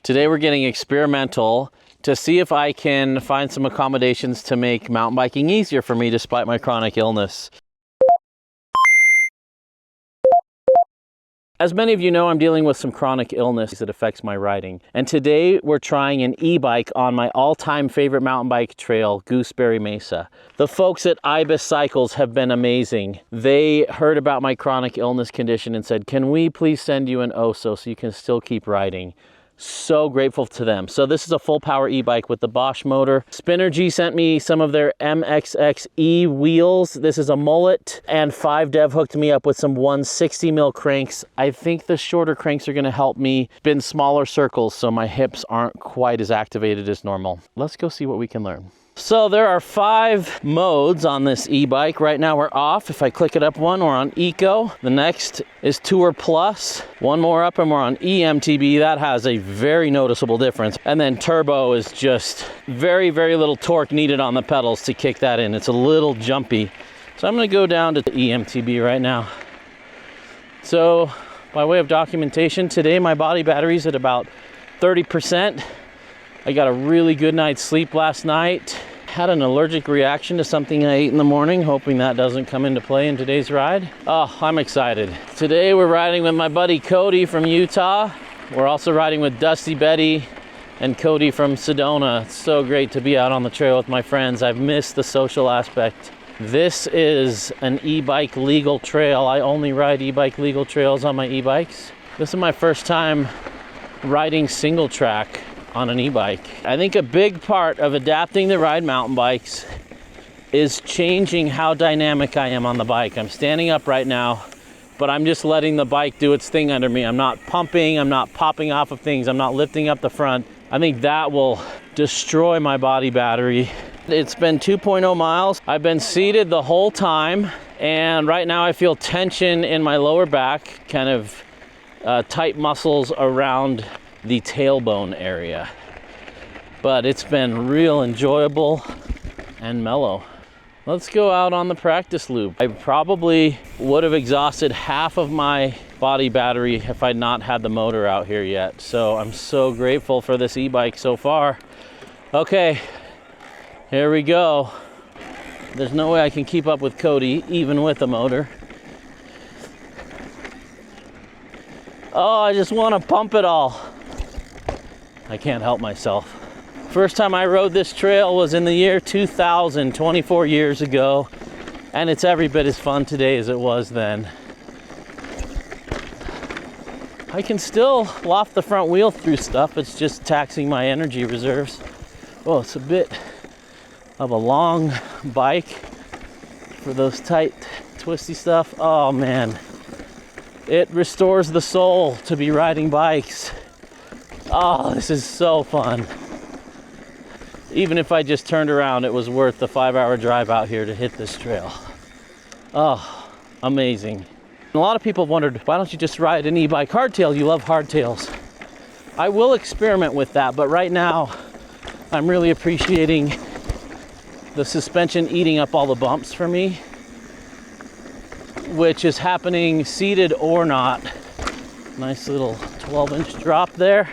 Today we're getting experimental to see if I can find some accommodations to make mountain biking easier for me despite my chronic illness. As many of you know, I'm dealing with some chronic illness that affects my riding. And today we're trying an e-bike on my all-time favorite mountain bike trail, Gooseberry Mesa. The folks at Ibis Cycles have been amazing. They heard about my chronic illness condition and said, can we please send you an OSO so you can still keep riding? So grateful to them. So this is a full power e-bike with the Bosch motor. Spinergy sent me some of their MXXE wheels. This is a mullet, and 5Dev hooked me up with some 160 mil cranks. I think the shorter cranks are gonna help me spin smaller circles so my hips aren't quite as activated as normal. Let's go see what we can learn. So there are 5 modes on this e-bike. Right now we're off. If I click it up one, we're on Eco. The next is Tour Plus. One more up and we're on eMTB. That has a very noticeable difference. And then Turbo is just very, very little torque needed on the pedals to kick that in. It's a little jumpy. So I'm gonna go down to eMTB right now. So by way of documentation, today my body battery's at about 30%. I got a really good night's sleep last night. Had an allergic reaction to something I ate in the morning, hoping that doesn't come into play in today's ride. Oh, I'm excited. Today we're riding with my buddy Cody from Utah. We're also riding with Dusty Betty and Cody from Sedona. It's so great to be out on the trail with my friends. I've missed the social aspect. This is an e-bike legal trail. I only ride e-bike legal trails on my e-bikes. This is my first time riding single track on an e-bike. I think a big part of adapting to ride mountain bikes is changing how dynamic I am on the bike. I'm standing up right now, but I'm just letting the bike do its thing under me. I'm not pumping, I'm not popping off of things, I'm not lifting up the front. I think that will destroy my body battery. It's been 2.0 miles. I've been seated the whole time, and right now I feel tension in my lower back, kind of tight muscles around the tailbone area, but it's been real enjoyable and mellow. Let's go out on the practice loop. I probably would have exhausted half of my body battery if I'd not had the motor out here yet. So I'm so grateful for this e-bike so far. Okay, here we go. There's no way I can keep up with Cody even with the motor. Oh, I just want to pump it all. I can't help myself. First time I rode this trail was in the year 2000, 24 years ago, and it's every bit as fun today as it was then. I can still loft the front wheel through stuff, it's just taxing my energy reserves. Oh, it's a bit of a long bike for those tight, twisty stuff. Oh man, it restores the soul to be riding bikes. Oh, this is so fun. Even if I just turned around, it was worth the 5-hour drive out here to hit this trail. Oh, amazing. A lot of people have wondered, why don't you just ride an e-bike hardtail? You love hardtails. I will experiment with that, but right now, I'm really appreciating the suspension eating up all the bumps for me, which is happening seated or not. Nice little 12-inch drop there.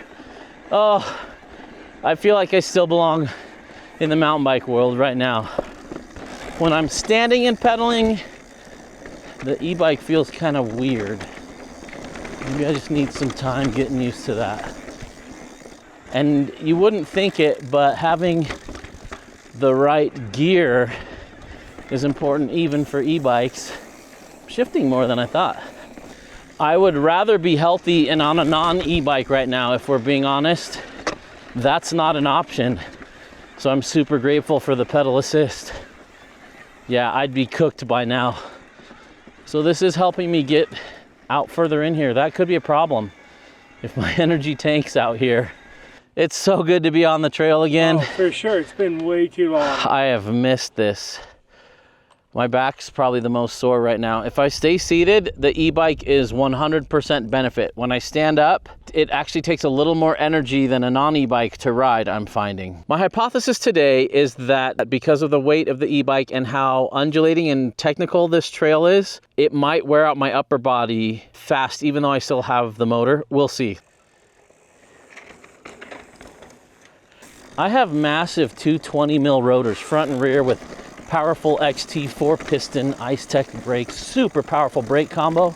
Oh, I feel like I still belong in the mountain bike world right now. When I'm standing and pedaling, the e-bike feels kind of weird. Maybe I just need some time getting used to that. And you wouldn't think it, but having the right gear is important even for e-bikes. Shifting more than I thought. I would rather be healthy and on a non-e-bike right now, if we're being honest. That's not an option. So I'm super grateful for the pedal assist. Yeah, I'd be cooked by now. So this is helping me get out further in here. That could be a problem if my energy tank's out here. It's so good to be on the trail again. Oh, for sure, it's been way too long. I have missed this. My back's probably the most sore right now. If I stay seated, the e-bike is 100% benefit. When I stand up, it actually takes a little more energy than a non-e-bike to ride, I'm finding. My hypothesis today is that because of the weight of the e-bike and how undulating and technical this trail is, it might wear out my upper body fast, even though I still have the motor. We'll see. I have massive 220 mil rotors, front and rear, with powerful XT 4-piston Ice Tech brakes, super powerful brake combo.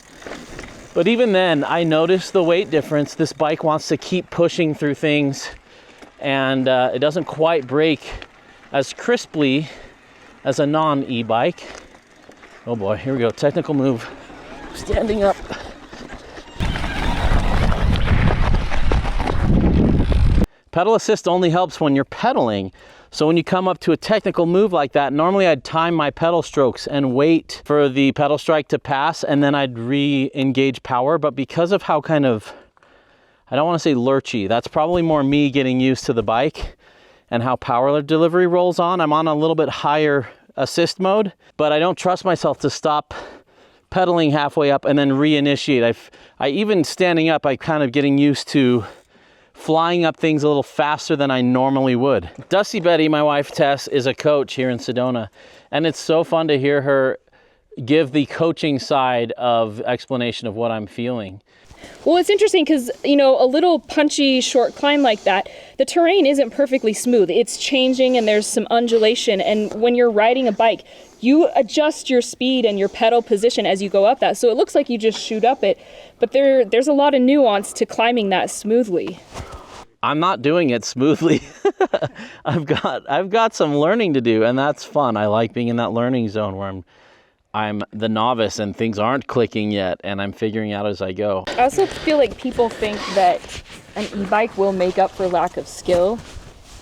But even then, I noticed the weight difference. This bike wants to keep pushing through things, and it doesn't quite brake as crisply as a non-e-bike. Oh boy, here we go, technical move. Standing up. Pedal assist only helps when you're pedaling. So when you come up to a technical move like that, normally I'd time my pedal strokes and wait for the pedal strike to pass, and then I'd re-engage power. But because of how kind of, I don't want to say lurchy, that's probably more me getting used to the bike and how power delivery rolls on. I'm on a little bit higher assist mode, but I don't trust myself to stop pedaling halfway up and then reinitiate. I even standing up, I kind of getting used to flying up things a little faster than I normally would. Dusty Betty, my wife Tess, is a coach here in Sedona, and it's so fun to hear her give the coaching side of explanation of what I'm feeling. Well, it's interesting because, you know, a little punchy short climb like that, the terrain isn't perfectly smooth. It's changing and there's some undulation, and when you're riding a bike, you adjust your speed and your pedal position as you go up that. So it looks like you just shoot up it, but there's a lot of nuance to climbing that smoothly. I'm not doing it smoothly. I've got some learning to do, and that's fun. I like being in that learning zone where I'm the novice and things aren't clicking yet, and I'm figuring out as I go. I also feel like people think that an e-bike will make up for lack of skill.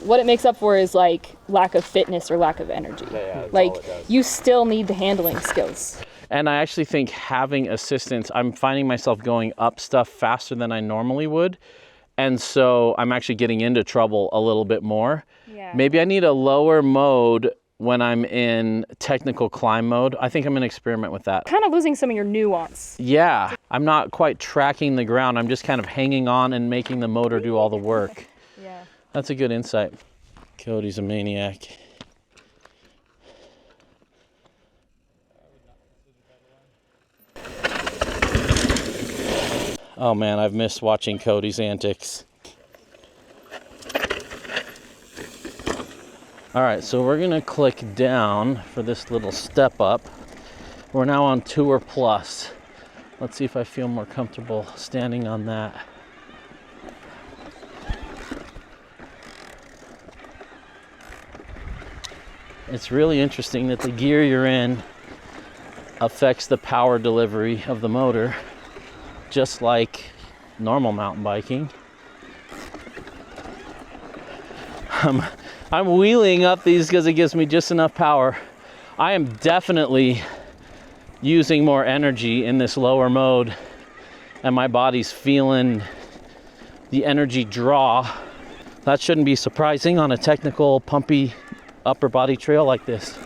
What it makes up for is like lack of fitness or lack of energy. Like you still need the handling skills. And I actually think having assistance, I'm finding myself going up stuff faster than I normally would. And so I'm actually getting into trouble a little bit more. Yeah. Maybe I need a lower mode when I'm in technical climb mode. I think I'm gonna experiment with that. Kind of losing some of your nuance. Yeah, I'm not quite tracking the ground. I'm just kind of hanging on and making the motor do all the work. Yeah. That's a good insight. Cody's a maniac. Oh man, I've missed watching Cody's antics. All right, so we're gonna click down for this little step up. We're now on Tour Plus. Let's see if I feel more comfortable standing on that. It's really interesting that the gear you're in affects the power delivery of the motor, just like normal mountain biking. I'm wheeling up these because it gives me just enough power. I am definitely using more energy in this lower mode, and my body's feeling the energy draw. That shouldn't be surprising on a technical, pumpy upper body trail like this.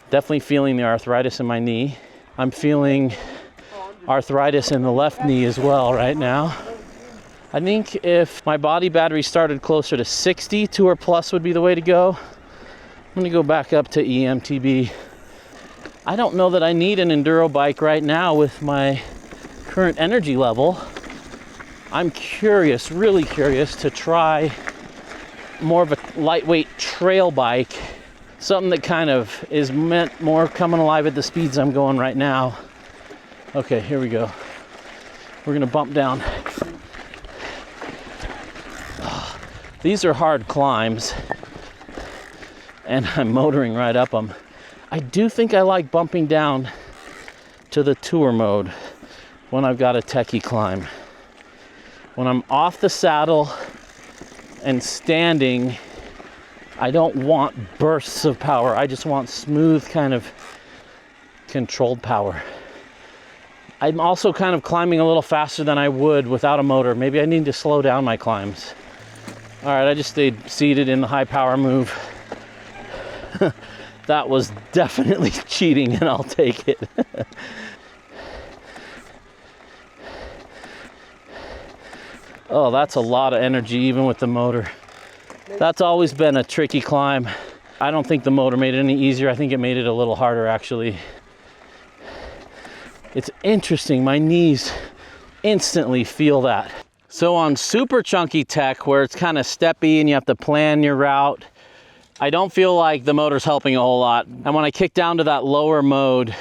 Definitely feeling the arthritis in my knee. I'm feeling arthritis in the left knee as well right now. I think if my body battery started closer to 60, Tour Plus would be the way to go. I'm gonna go back up to eMTB. I don't know that I need an enduro bike right now with my current energy level. I'm curious, really curious, to try more of a lightweight trail bike, something that kind of is meant more coming alive at the speeds I'm going right now. Okay, here we go. We're gonna bump down. These are hard climbs, and I'm motoring right up them. I do think I like bumping down to the tour mode when I've got a techie climb. When I'm off the saddle and standing, I don't want bursts of power. I just want smooth, kind of controlled power. I'm also kind of climbing a little faster than I would without a motor. Maybe I need to slow down my climbs. All right, I just stayed seated in the high power move. That was definitely cheating, and I'll take it. Oh, that's a lot of energy, even with the motor. That's always been a tricky climb. I don't think the motor made it any easier. I think it made it a little harder, actually. It's interesting, my knees instantly feel that. So on super chunky tech, where it's kind of steppy and you have to plan your route, I don't feel like the motor's helping a whole lot. And when I kick down to that lower mode,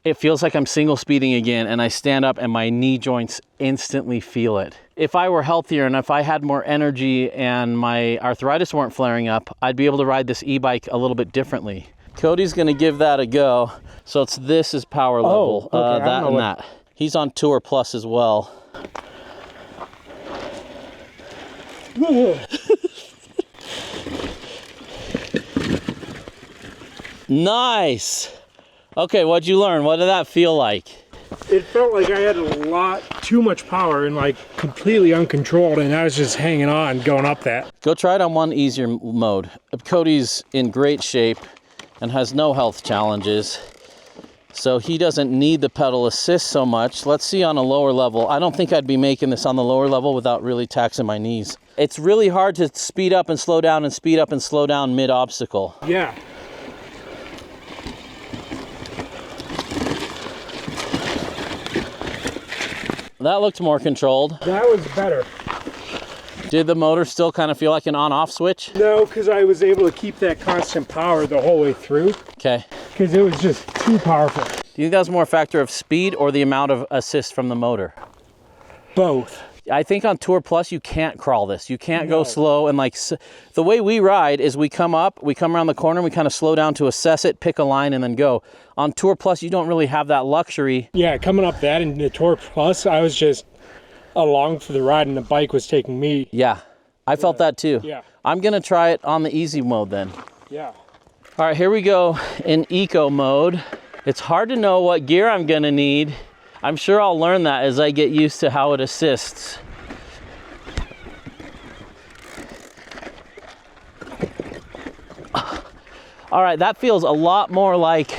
it feels like I'm single speeding again, and I stand up and my knee joints instantly feel it. If I were healthier and if I had more energy and my arthritis weren't flaring up, I'd be able to ride this e-bike a little bit differently. Cody's gonna give that a go. So this is power level, okay, that and that. He's on Tour Plus as well. Nice. Okay, what'd you learn? What did that feel like? It felt like I had a lot too much power and like completely uncontrolled, and I was just hanging on going up that. Go try it on one easier mode. Cody's in great shape and has no health challenges, so he doesn't need the pedal assist so much. Let's see on a lower level. I don't think I'd be making this on the lower level without really taxing my knees. It's really hard to speed up and slow down and speed up and slow down mid-obstacle. Yeah. That looked more controlled. That was better. Did the motor still kind of feel like an on-off switch? No, because I was able to keep that constant power the whole way through. Okay. Because it was just too powerful. Do you think that was more a factor of speed or the amount of assist from the motor? Both. I think on Tour Plus, you can't crawl this. You can't go slow. And like the way we ride is we come up, we come around the corner, we kind of slow down to assess it, pick a line, and then go. On Tour Plus, you don't really have that luxury. Yeah, coming up that in the Tour Plus, I was just along for the ride and the bike was taking me. Yeah, I felt that too. Yeah. I'm gonna try it on the easy mode then. Yeah. All right, here we go in eco mode. It's hard to know what gear I'm gonna need. I'm sure I'll learn that as I get used to how it assists. All right, that feels a lot more like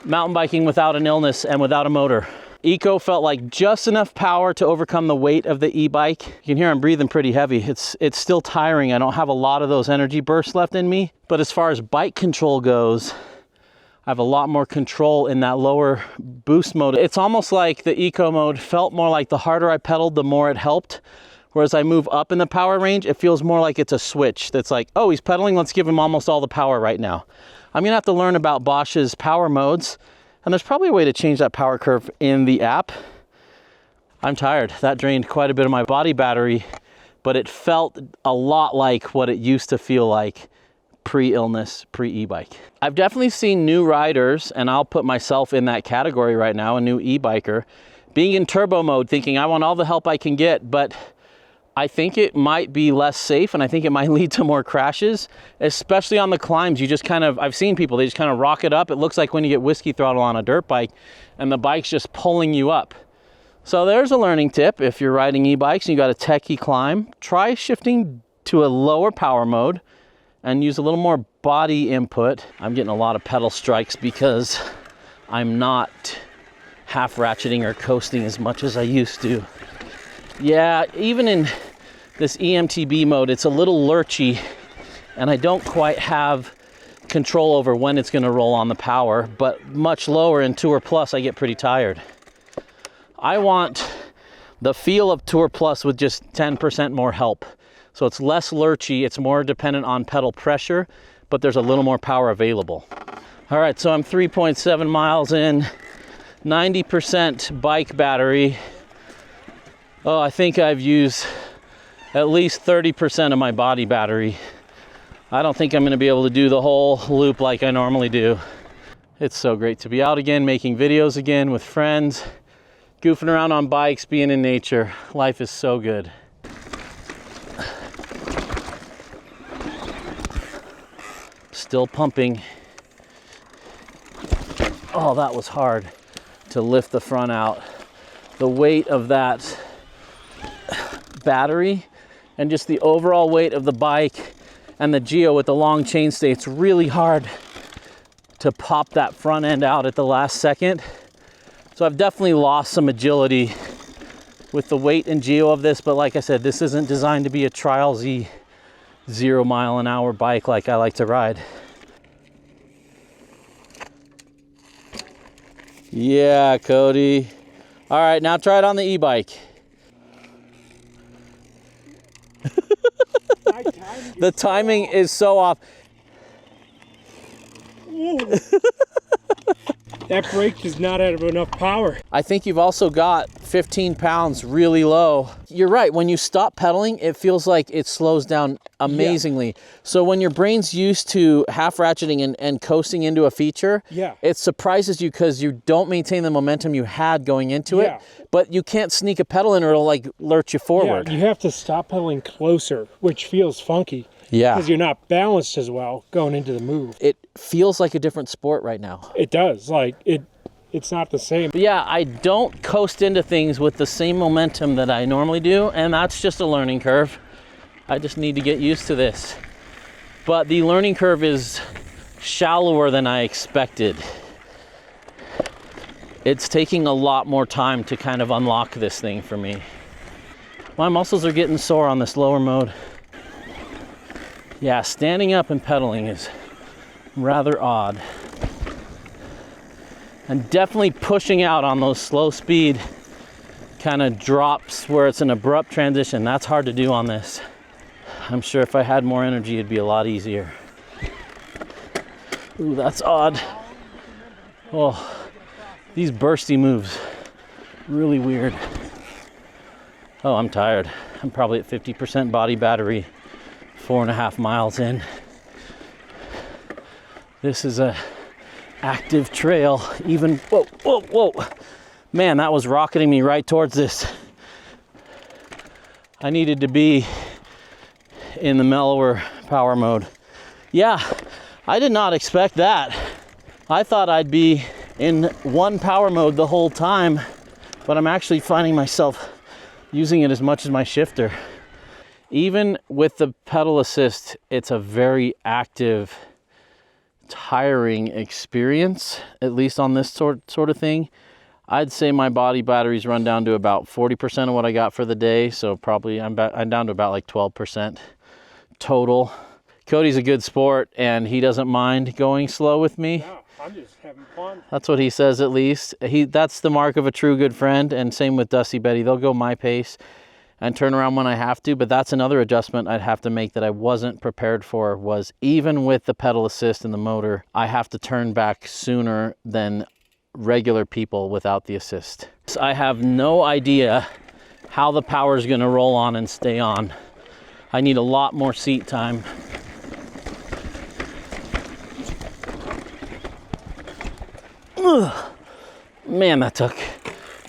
mountain biking without an illness and without a motor. Eco felt like just enough power to overcome the weight of the e-bike. You can hear I'm breathing pretty heavy. It's still tiring. I don't have a lot of those energy bursts left in me. But as far as bike control goes, I have a lot more control in that lower boost mode. It's almost like the eco mode felt more like the harder I pedaled, the more it helped. Whereas I move up in the power range, it feels more like it's a switch that's like, oh, he's pedaling, let's give him almost all the power right now. I'm gonna have to learn about Bosch's power modes, and there's probably a way to change that power curve in the app. I'm tired. That drained quite a bit of my body battery, but it felt a lot like what it used to feel like pre-illness, pre-e-bike. I've definitely seen new riders, and I'll put myself in that category right now, a new e-biker, being in turbo mode, thinking I want all the help I can get, but I think it might be less safe, and I think it might lead to more crashes, especially on the climbs. You just kind of, I've seen people, they just kind of rock it up. It looks like when you get whiskey throttle on a dirt bike and the bike's just pulling you up. So there's a learning tip. If you're riding e-bikes and you got a techie climb, try shifting to a lower power mode and use a little more body input. I'm getting a lot of pedal strikes because I'm not half ratcheting or coasting as much as I used to. Yeah, even in this eMTB mode, it's a little lurchy, and I don't quite have control over when it's gonna roll on the power, but much lower in Tour Plus, I get pretty tired. I want the feel of Tour Plus with just 10% more help. So it's less lurchy, it's more dependent on pedal pressure, but there's a little more power available. All right, so I'm 3.7 miles in, 90% bike battery. Oh, I think I've used at least 30% of my body battery. I don't think I'm gonna be able to do the whole loop like I normally do. It's so great to be out again, making videos again with friends, goofing around on bikes, being in nature. Life is so good. Still pumping. Oh, that was hard to lift the front out. The weight of that battery and just the overall weight of the bike and the Geo with the long chainstay, it's really hard to pop that front end out at the last second. So I've definitely lost some agility with the weight and Geo of this, but like I said, this isn't designed to be a Trial Z 0 mile an hour bike like I like to ride. Yeah, Cody. All right, now try it on the e-bike. The timing is so off. That brake does not have enough power. I think you've also got 15 pounds really low. You're right, when you stop pedaling, it feels like it slows down amazingly. Yeah. So when your brain's used to half ratcheting and coasting into a feature, it surprises you because you don't maintain the momentum you had going into it, but you can't sneak a pedal in or it'll like lurch you forward. Yeah, you have to stop pedaling closer, which feels funky. Yeah. Because you're not balanced as well going into the move. It feels like a different sport right now. It does. Like, it's not the same. But yeah, I don't coast into things with the same momentum that I normally do, and that's just a learning curve. I just need to get used to this. But the learning curve is shallower than I expected. It's taking a lot more time to kind of unlock this thing for me. My muscles are getting sore on this lower mode. Yeah, standing up and pedaling is rather odd. And definitely pushing out on those slow speed kind of drops where it's an abrupt transition. That's hard to do on this. I'm sure if I had more energy, it'd be a lot easier. Ooh, that's odd. Oh, these bursty moves, really weird. Oh, I'm tired. I'm probably at 50% body battery, 4.5 miles in. This is a active trail, even, whoa. Man, that was rocketing me right towards this. I needed to be in the mellower power mode. Yeah, I did not expect that. I thought I'd be in one power mode the whole time, but I'm actually finding myself using it as much as my shifter. Even with the pedal assist, it's a very active, tiring experience, at least on this sort of thing. I'd say my body batteries run down to about 40% of what I got for the day, so probably I'm down to about like 12% total. Cody's a good sport, and he doesn't mind going slow with me. No, I'm just having fun. That's what he says, at least. That's the mark of a true good friend, and same with Dusty Betty. They'll go my pace and turn around when I have to, but that's another adjustment I'd have to make that I wasn't prepared for, was even with the pedal assist and the motor, I have to turn back sooner than regular people without the assist. So I have no idea how the power is going to roll on and stay on. I need a lot more seat time. Ugh. Man, that took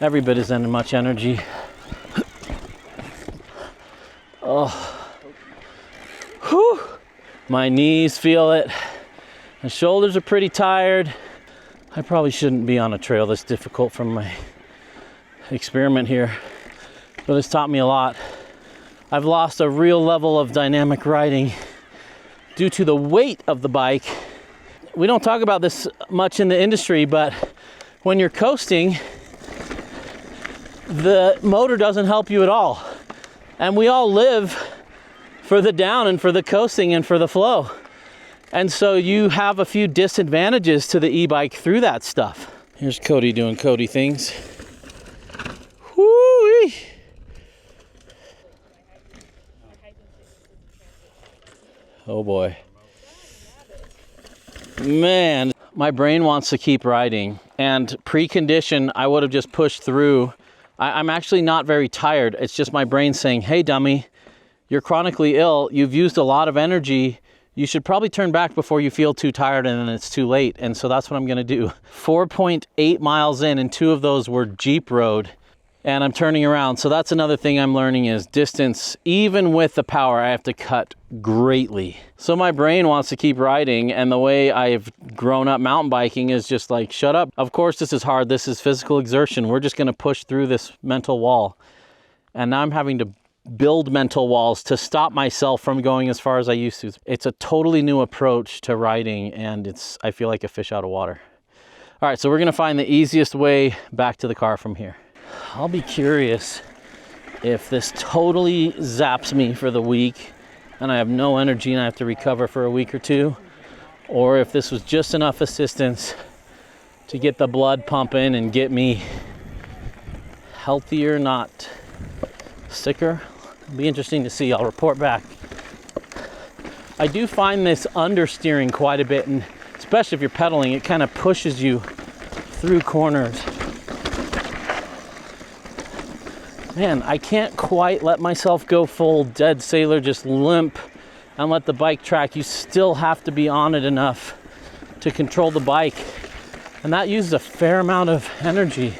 every bit as much energy. Oh, whew. My knees feel it. My shoulders are pretty tired. I probably shouldn't be on a trail this difficult from my experiment here, but it's taught me a lot. I've lost a real level of dynamic riding due to the weight of the bike. We don't talk about this much in the industry, but when you're coasting, the motor doesn't help you at all. And we all live for the down and for the coasting and for the flow. And so you have a few disadvantages to the e-bike through that stuff. Here's Cody doing Cody things. Whoo-wee. Oh boy. Man, my brain wants to keep riding, and pre-condition, I would have just pushed through. I'm actually not very tired. It's just my brain saying, hey dummy, you're chronically ill. You've used a lot of energy. You should probably turn back before you feel too tired and then it's too late. And so that's what I'm gonna do. 4.8 miles in, and 2 of those were Jeep road, and I'm turning around. So that's another thing I'm learning, is distance, even with the power, I have to cut greatly. So my brain wants to keep riding, and the way I've grown up mountain biking is just like, shut up. Of course this is hard, this is physical exertion. We're just gonna push through this mental wall. And now I'm having to build mental walls to stop myself from going as far as I used to. It's a totally new approach to riding, and I feel like a fish out of water. All right, so we're gonna find the easiest way back to the car from here. I'll be curious if this totally zaps me for the week and I have no energy and I have to recover for a week or two, or if this was just enough assistance to get the blood pumping and get me healthier, not sicker. It'll be interesting to see. I'll report back. I do find this understeering quite a bit, and especially if you're pedaling, it kind of pushes you through corners. Man, I can't quite let myself go full dead sailor, just limp and let the bike track. You still have to be on it enough to control the bike, and that uses a fair amount of energy.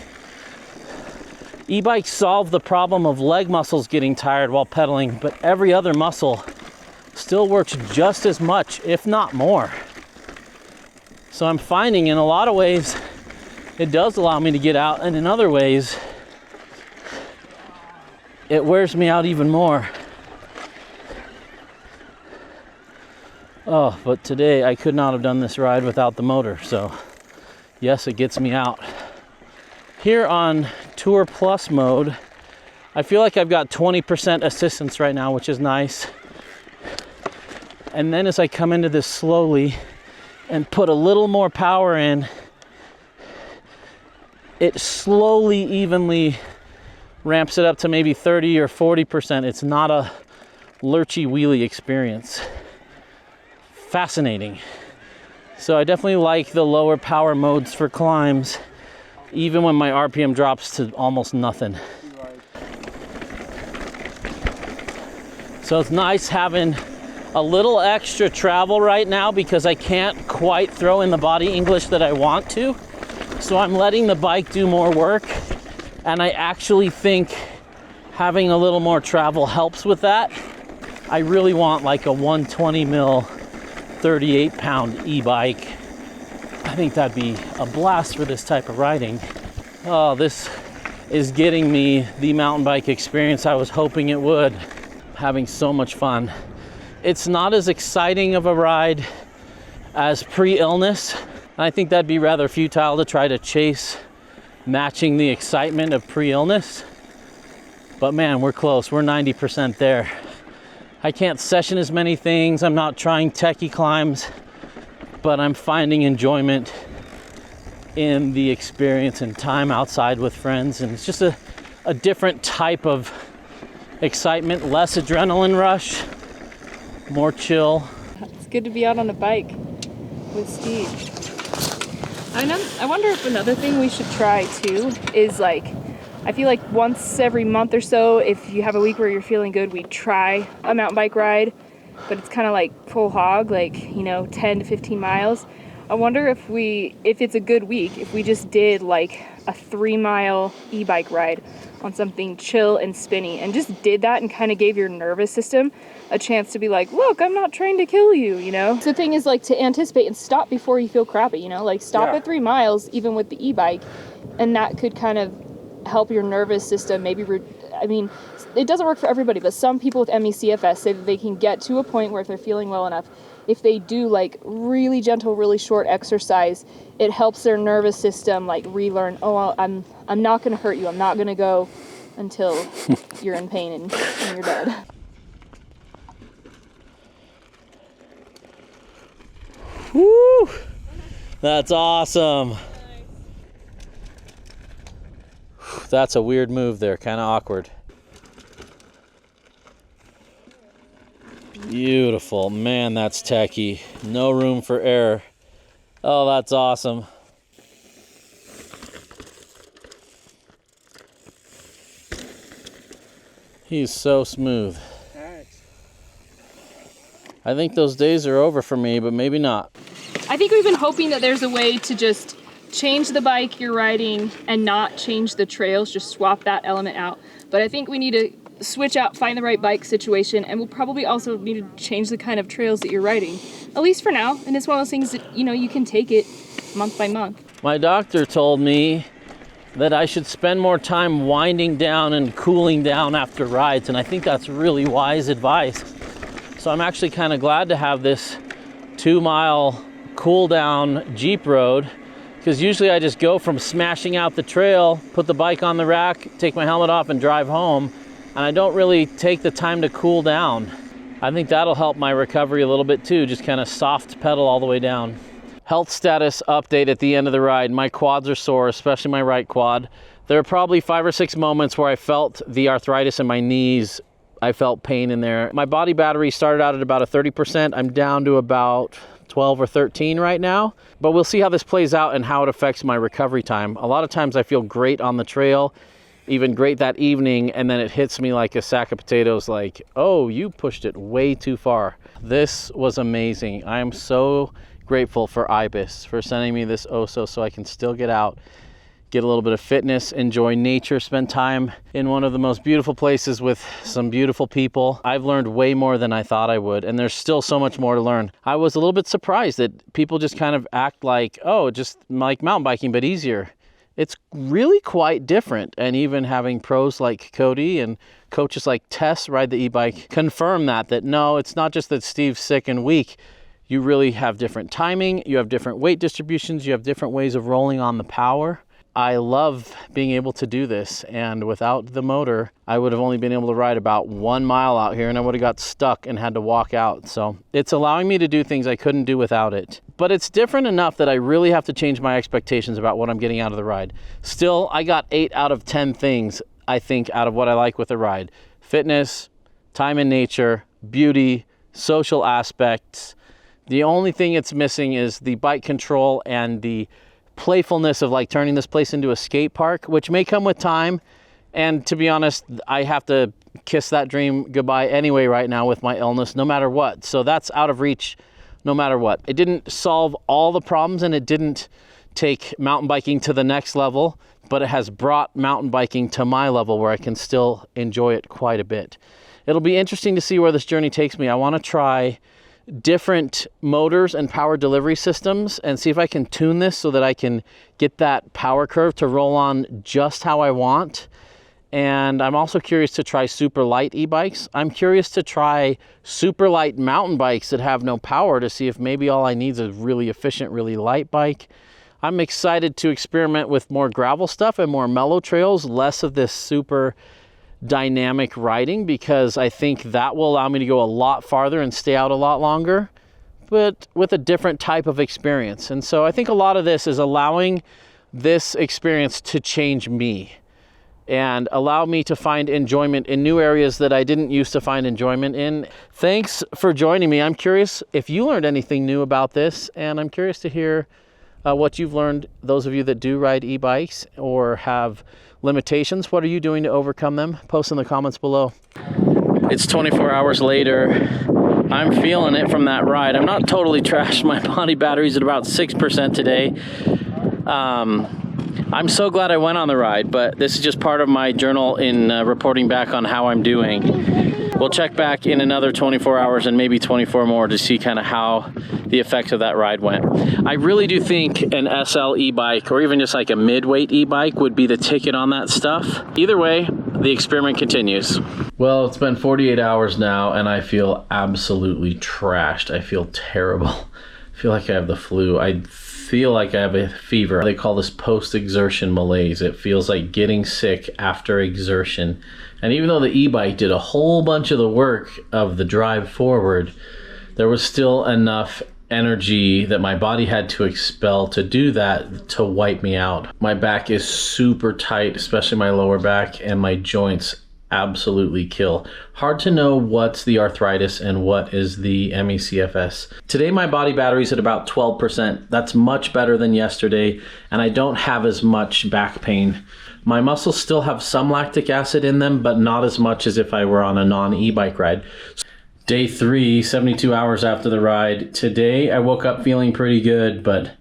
E-bikes solve the problem of leg muscles getting tired while pedaling, but every other muscle still works just as much, if not more. So I'm finding in a lot of ways it does allow me to get out, and in other ways it wears me out even more. Oh, but today I could not have done this ride without the motor, so yes, it gets me out. Here on Tour Plus mode, I feel like I've got 20% assistance right now, which is nice. And then as I come into this slowly and put a little more power in, it slowly, evenly ramps it up to maybe 30 or 40%. It's not a lurchy wheelie experience. Fascinating. So I definitely like the lower power modes for climbs, even when my RPM drops to almost nothing. So it's nice having a little extra travel right now because I can't quite throw in the body English that I want to. So I'm letting the bike do more work, and I actually think having a little more travel helps with that. I really want like a 120 mil 38 pound e-bike. I think that'd be a blast for this type of riding. Oh, this is getting me the mountain bike experience I was hoping it would. Having so much fun. It's not as exciting of a ride as pre-illness. I think that'd be rather futile to try to chase matching the excitement of pre-illness. But man, we're close. We're 90% there. I can't session as many things. I'm not trying techie climbs, but I'm finding enjoyment in the experience and time outside with friends. And it's just a different type of excitement, less adrenaline rush, more chill. It's good to be out on a bike with Steve. I wonder if another thing we should try too is like, I feel like once every month or so, if you have a week where you're feeling good, we try a mountain bike ride, but it's kind of like full hog, like, 10 to 15 miles. I wonder if it's a good week, if we just did like a 3-mile e-bike ride on something chill and spinny, and just did that and kind of gave your nervous system a chance to be like, look, I'm not trying to kill you, So the thing is like to anticipate and stop before you feel crappy, like stop at 3 miles, even with the e-bike, and that could kind of help your nervous system. Maybe, it doesn't work for everybody, but some people with ME/CFS say that they can get to a point where if they're feeling well enough, if they do like really gentle, really short exercise, it helps their nervous system like relearn, I'm not going to hurt you. I'm not going to go until you're in pain and you're dead. Woo! That's awesome. That's a weird move there, kind of awkward. Beautiful. Man, that's techie. No room for error. Oh, that's awesome. He's so smooth. Thanks. I think those days are over for me, but maybe not. I think we've been hoping that there's a way to just change the bike you're riding and not change the trails, just swap that element out. But I think we need to switch out, find the right bike situation, and we'll probably also need to change the kind of trails that you're riding, at least for now. And it's one of those things that, you can take it month by month. My doctor told me that I should spend more time winding down and cooling down after rides, and I think that's really wise advice. So I'm actually kind of glad to have this 2-mile cool down Jeep road, because usually I just go from smashing out the trail, put the bike on the rack, take my helmet off and drive home, and I don't really take the time to cool down. I think that'll help my recovery a little bit too, just kind of soft pedal all the way down. Health status update at the end of the ride. My quads are sore, especially my right quad. There are probably 5 or 6 moments where I felt the arthritis in my knees I felt pain in there. My body battery started out at about a 30%. I'm down to about 12 or 13 right now, but we'll see how this plays out and how it affects my recovery time. A lot of times I feel great on the trail, even great that evening, and then it hits me like a sack of potatoes, like, oh, you pushed it way too far. This was amazing. I am so grateful for Ibis for sending me this OSO so I can still get out, get a little bit of fitness, enjoy nature, spend time in one of the most beautiful places with some beautiful people. I've learned way more than I thought I would, and there's still so much more to learn. I was a little bit surprised that people just kind of act like, oh, just like mountain biking, but easier. It's really quite different, and even having pros like Cody and coaches like Tess ride the e-bike confirm that no, it's not just that Steve's sick and weak. You really have different timing, you have different weight distributions, you have different ways of rolling on the power. I love being able to do this, and without the motor, I would have only been able to ride about 1 mile out here, and I would have got stuck and had to walk out. So it's allowing me to do things I couldn't do without it. But it's different enough that I really have to change my expectations about what I'm getting out of the ride. Still, I got 8 out of 10 things, I think, out of what I like with the ride. Fitness, time in nature, beauty, social aspects. The only thing it's missing is the bike control and the playfulness of like turning this place into a skate park, which may come with time. And to be honest, I have to kiss that dream goodbye anyway right now with my illness, no matter what. So that's out of reach no matter what. It didn't solve all the problems, and it didn't take mountain biking to the next level, but it has brought mountain biking to my level where I can still enjoy it quite a bit. It'll be interesting to see where this journey takes me. I want to try different motors and power delivery systems and see if I can tune this so that I can get that power curve to roll on just how I want. And I'm also curious to try super light e-bikes. I'm curious to try super light mountain bikes that have no power to see if maybe all I need is a really efficient, really light bike. I'm excited to experiment with more gravel stuff and more mellow trails, less of this super dynamic riding, because I think that will allow me to go a lot farther and stay out a lot longer, but with a different type of experience. And so I think a lot of this is allowing this experience to change me and allow me to find enjoyment in new areas that I didn't used to find enjoyment in. Thanks for joining me. I'm curious if you learned anything new about this, and I'm curious to hear what you've learned, those of you that do ride e-bikes or have limitations. What are you doing to overcome them? Post in the comments below. It's 24 hours later. I'm feeling it from that ride. I'm not totally trashed. My body battery's at about 6% today. I'm so glad I went on the ride, but this is just part of my journal in reporting back on how I'm doing. We'll check back in another 24 hours and maybe 24 more to see kind of how the effects of that ride went. I really do think an SL e-bike or even just like a mid-weight e-bike would be the ticket on that stuff. Either way, the experiment continues. Well, it's been 48 hours now and I feel absolutely trashed. I feel terrible. I feel like I have the flu. I feel like I have a fever. They call this post-exertion malaise. It feels like getting sick after exertion. And even though the e-bike did a whole bunch of the work of the drive forward, there was still enough energy that my body had to expel to do that, to wipe me out. My back is super tight, especially my lower back, and my joints absolutely kill. Hard to know what's the arthritis and what is the ME/CFS. Today my body battery's at about 12%. That's much better than yesterday, and I don't have as much back pain. My muscles still have some lactic acid in them, but not as much as if I were on a non-e-bike ride. Day 3, 72 hours after the ride. Today I woke up feeling pretty good, but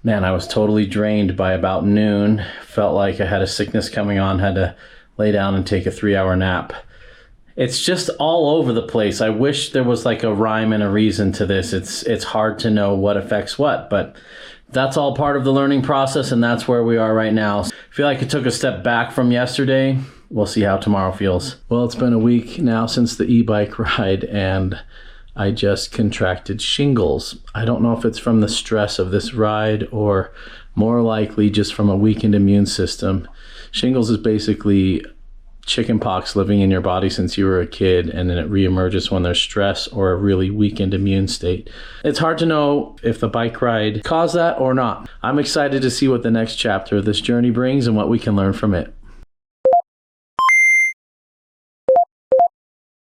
man, I was totally drained by about noon. Felt like I had a sickness coming on, had to lay down and take a 3-hour nap. It's just all over the place. I wish there was like a rhyme and a reason to this. It's hard to know what affects what, but that's all part of the learning process, and that's where we are right now. I feel like it took a step back from yesterday. We'll see how tomorrow feels. Well, it's been a week now since the e-bike ride, and I just contracted shingles. I don't know if it's from the stress of this ride or more likely just from a weakened immune system. Shingles is basically chickenpox living in your body since you were a kid, and then it reemerges when there's stress or a really weakened immune state. It's hard to know if the bike ride caused that or not. I'm excited to see what the next chapter of this journey brings and what we can learn from it.